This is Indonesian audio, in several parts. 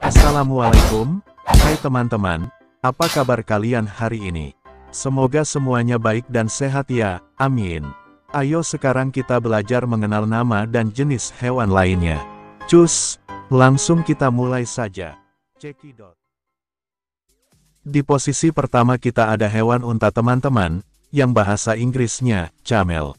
Assalamualaikum, hai teman-teman, apa kabar kalian hari ini? Semoga semuanya baik dan sehat ya, amin. Ayo sekarang kita belajar mengenal nama dan jenis hewan lainnya. Cus, langsung kita mulai saja. Cekidot. Di posisi pertama kita ada hewan unta teman-teman, yang bahasa Inggrisnya, camel.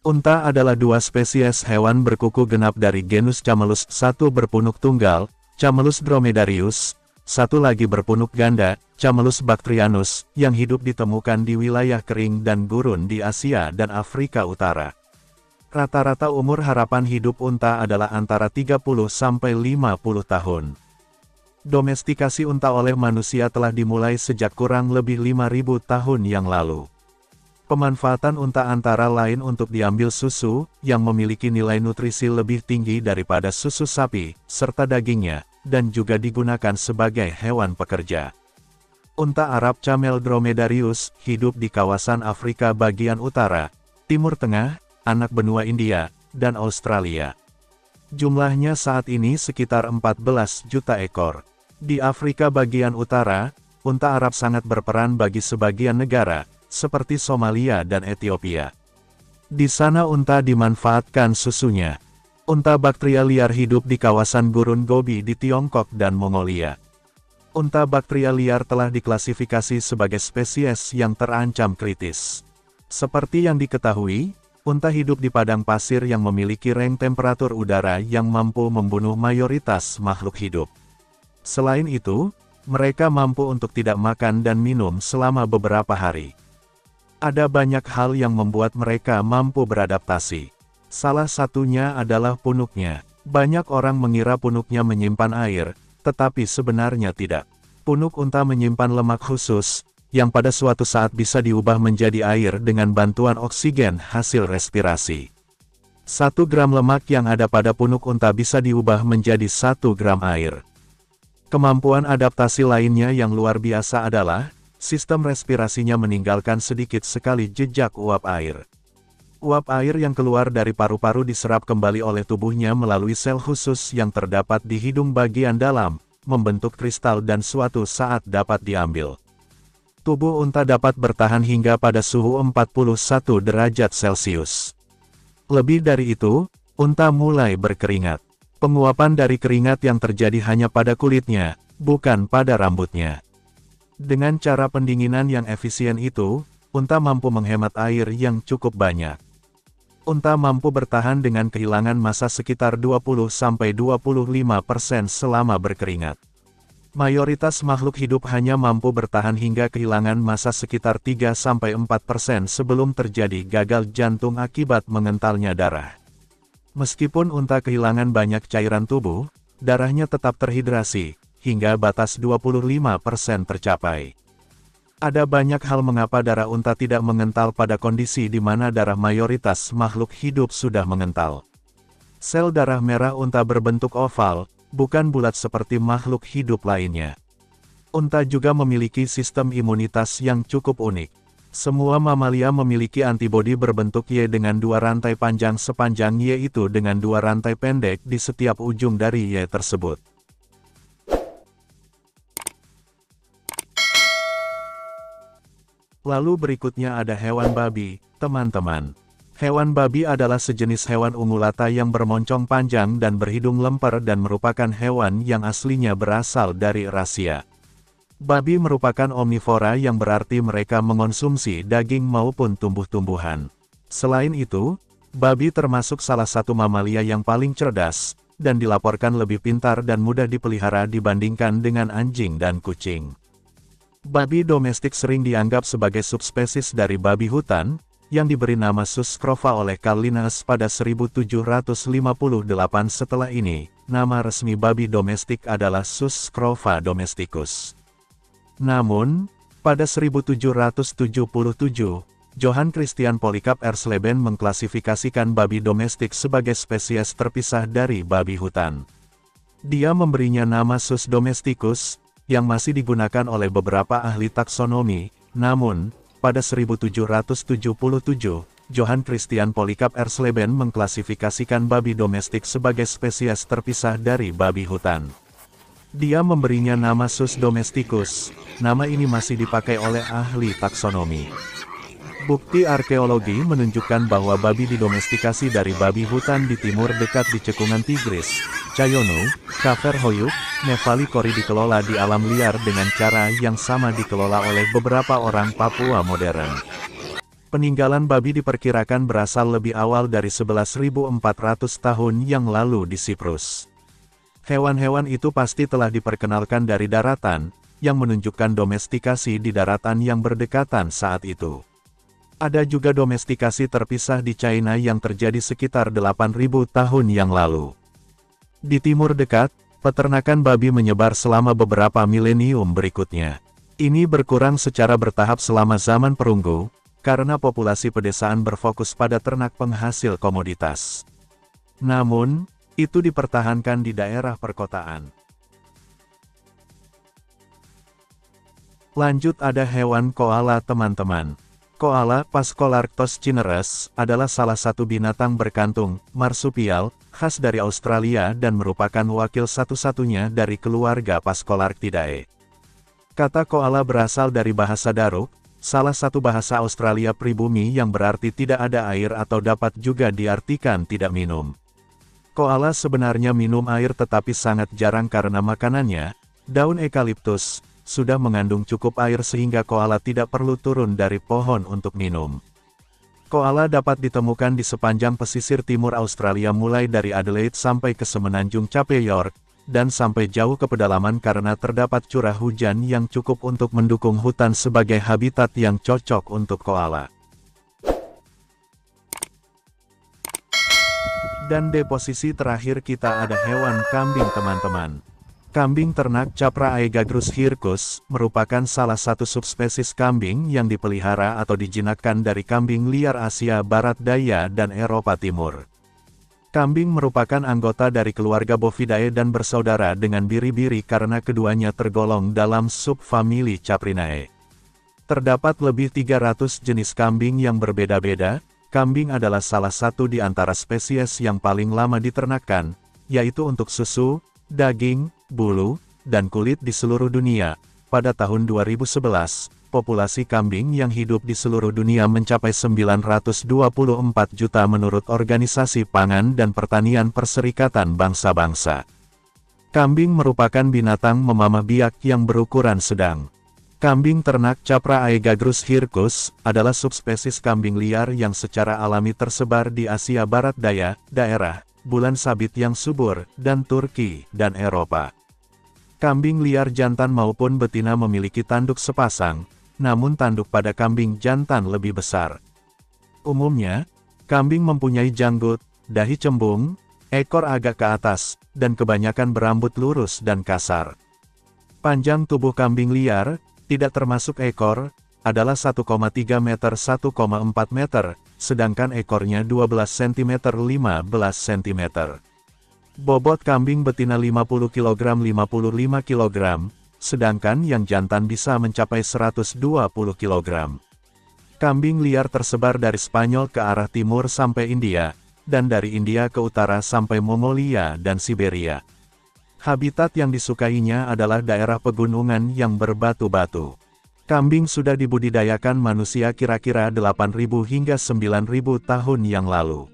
Unta adalah dua spesies hewan berkuku genap dari genus Camelus, satu berpunuk tunggal, Camelus dromedarius, satu lagi berpunuk ganda, Camelus bactrianus, yang hidup ditemukan di wilayah kering dan gurun di Asia dan Afrika Utara. Rata-rata umur harapan hidup unta adalah antara 30-50 tahun. Domestikasi unta oleh manusia telah dimulai sejak kurang lebih 5.000 tahun yang lalu. Pemanfaatan unta antara lain untuk diambil susu, yang memiliki nilai nutrisi lebih tinggi daripada susu sapi, serta dagingnya, dan juga digunakan sebagai hewan pekerja. Unta Arab Camel dromedarius, hidup di kawasan Afrika bagian utara, Timur Tengah, anak benua India, dan Australia. Jumlahnya saat ini sekitar 14 juta ekor. Di Afrika bagian utara, unta Arab sangat berperan bagi sebagian negara, seperti Somalia dan Ethiopia. Di sana unta dimanfaatkan susunya. Unta baktria liar hidup di kawasan gurun Gobi di Tiongkok dan Mongolia. Unta baktria liar telah diklasifikasi sebagai spesies yang terancam kritis. Seperti yang diketahui, unta hidup di padang pasir yang memiliki rang temperatur udara yang mampu membunuh mayoritas makhluk hidup. Selain itu, mereka mampu untuk tidak makan dan minum selama beberapa hari. Ada banyak hal yang membuat mereka mampu beradaptasi. Salah satunya adalah punuknya. Banyak orang mengira punuknya menyimpan air, tetapi sebenarnya tidak. Punuk unta menyimpan lemak khusus, yang pada suatu saat bisa diubah menjadi air dengan bantuan oksigen hasil respirasi. 1 gram lemak yang ada pada punuk unta bisa diubah menjadi 1 gram air. Kemampuan adaptasi lainnya yang luar biasa adalah, sistem respirasinya meninggalkan sedikit sekali jejak uap air. Uap air yang keluar dari paru-paru diserap kembali oleh tubuhnya melalui sel khusus yang terdapat di hidung bagian dalam, membentuk kristal dan suatu saat dapat diambil. Tubuh unta dapat bertahan hingga pada suhu 41 derajat Celcius. Lebih dari itu, unta mulai berkeringat. Penguapan dari keringat yang terjadi hanya pada kulitnya, bukan pada rambutnya. Dengan cara pendinginan yang efisien itu, unta mampu menghemat air yang cukup banyak. Unta mampu bertahan dengan kehilangan massa sekitar 20-25% selama berkeringat. Mayoritas makhluk hidup hanya mampu bertahan hingga kehilangan massa sekitar 3-4% sebelum terjadi gagal jantung akibat mengentalnya darah. Meskipun unta kehilangan banyak cairan tubuh, darahnya tetap terhidrasi, hingga batas 25% tercapai. Ada banyak hal mengapa darah unta tidak mengental pada kondisi di mana darah mayoritas makhluk hidup sudah mengental. Sel darah merah unta berbentuk oval, bukan bulat seperti makhluk hidup lainnya. Unta juga memiliki sistem imunitas yang cukup unik. Semua mamalia memiliki antibodi berbentuk Y dengan 2 rantai panjang sepanjang Y itu dengan 2 rantai pendek di setiap ujung dari Y tersebut. Lalu berikutnya ada hewan babi, teman-teman. Hewan babi adalah sejenis hewan ungulata yang bermoncong panjang dan berhidung lemper dan merupakan hewan yang aslinya berasal dari Rasia. Babi merupakan omnivora yang berarti mereka mengonsumsi daging maupun tumbuh-tumbuhan. Selain itu, babi termasuk salah satu mamalia yang paling cerdas, dan dilaporkan lebih pintar dan mudah dipelihara dibandingkan dengan anjing dan kucing. Babi domestik sering dianggap sebagai subspesies dari babi hutan, yang diberi nama Sus scrova oleh Carl Linnaeus pada 1758. Setelah ini, nama resmi babi domestik adalah Sus scrova domesticus. Namun, pada 1777, Johann Christian Polycarp Ersleben mengklasifikasikan babi domestik sebagai spesies terpisah dari babi hutan. Dia memberinya nama Sus domesticus, yang masih digunakan oleh beberapa ahli taksonomi, namun, pada 1777, Johann Christian Polycarp Ersleben mengklasifikasikan babi domestik sebagai spesies terpisah dari babi hutan. Dia memberinya nama Sus domesticus. Nama ini masih dipakai oleh ahli taksonomi. Bukti arkeologi menunjukkan bahwa babi didomestikasi dari babi hutan di timur dekat di cekungan Tigris, Chayonu, Kaverhoyuk, Nefali Kori dikelola di alam liar dengan cara yang sama dikelola oleh beberapa orang Papua modern. Peninggalan babi diperkirakan berasal lebih awal dari 11.400 tahun yang lalu di Siprus. Hewan-hewan itu pasti telah diperkenalkan dari daratan, yang menunjukkan domestikasi di daratan yang berdekatan saat itu. Ada juga domestikasi terpisah di China yang terjadi sekitar 8.000 tahun yang lalu. Di timur dekat, peternakan babi menyebar selama beberapa milenium berikutnya. Ini berkurang secara bertahap selama zaman perunggu, karena populasi pedesaan berfokus pada ternak penghasil komoditas. Namun, itu dipertahankan di daerah perkotaan. Lanjut ada hewan koala teman-teman. Koala, Phascolarctos cineres, adalah salah satu binatang berkantung, marsupial, khas dari Australia dan merupakan wakil satu-satunya dari keluarga Phascolarctidae. Kata koala berasal dari bahasa Daruk, salah satu bahasa Australia pribumi yang berarti tidak ada air atau dapat juga diartikan tidak minum. Koala sebenarnya minum air tetapi sangat jarang karena makanannya, daun eukaliptus, sudah mengandung cukup air sehingga koala tidak perlu turun dari pohon untuk minum. Koala dapat ditemukan di sepanjang pesisir timur Australia mulai dari Adelaide sampai ke semenanjung Cape York, dan sampai jauh ke pedalaman karena terdapat curah hujan yang cukup untuk mendukung hutan sebagai habitat yang cocok untuk koala. Dan di posisi terakhir kita ada hewan kambing teman-teman. Kambing ternak Capra aegagrus hircus, merupakan salah satu subspesies kambing yang dipelihara atau dijinakkan dari kambing liar Asia Barat Daya dan Eropa Timur. Kambing merupakan anggota dari keluarga Bovidae dan bersaudara dengan biri-biri karena keduanya tergolong dalam subfamili Caprinae. Terdapat lebih 300 jenis kambing yang berbeda-beda. Kambing adalah salah satu di antara spesies yang paling lama diternakan, yaitu untuk susu, daging, bulu, dan kulit di seluruh dunia. Pada tahun 2011, populasi kambing yang hidup di seluruh dunia mencapai 924 juta menurut Organisasi Pangan dan Pertanian Perserikatan Bangsa-Bangsa. Kambing merupakan binatang memamah biak yang berukuran sedang. Kambing ternak Capra aegagrus hircus adalah subspesies kambing liar yang secara alami tersebar di Asia Barat Daya, daerah bulan sabit yang subur, dan Turki, dan Eropa. Kambing liar jantan maupun betina memiliki tanduk sepasang, namun tanduk pada kambing jantan lebih besar. Umumnya, kambing mempunyai janggut, dahi cembung, ekor agak ke atas, dan kebanyakan berambut lurus dan kasar. Panjang tubuh kambing liar, tidak termasuk ekor, adalah 1,3 meter 1,4 meter, sedangkan ekornya 12 cm 15 cm. Bobot kambing betina 50 kg 55 kg, sedangkan yang jantan bisa mencapai 120 kg. Kambing liar tersebar dari Spanyol ke arah timur sampai India, dan dari India ke utara sampai Mongolia dan Siberia. Habitat yang disukainya adalah daerah pegunungan yang berbatu-batu. Kambing sudah dibudidayakan manusia kira-kira 8.000 hingga 9.000 tahun yang lalu.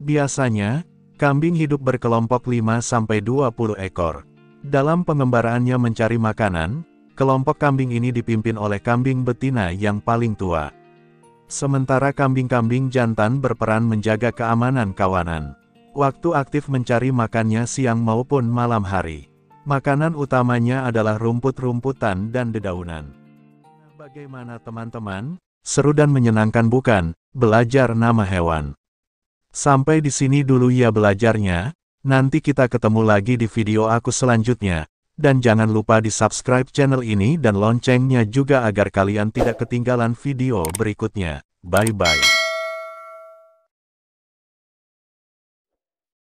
Biasanya, kambing hidup berkelompok 5-20 ekor. Dalam pengembaraannya mencari makanan, kelompok kambing ini dipimpin oleh kambing betina yang paling tua. Sementara kambing-kambing jantan berperan menjaga keamanan kawanan. Waktu aktif mencari makannya siang maupun malam hari. Makanan utamanya adalah rumput-rumputan dan dedaunan. Bagaimana teman-teman? Seru dan menyenangkan bukan? Belajar nama hewan. Sampai di sini dulu ya belajarnya. Nanti kita ketemu lagi di video aku selanjutnya. Dan jangan lupa di subscribe channel ini dan loncengnya juga agar kalian tidak ketinggalan video berikutnya. Bye-bye.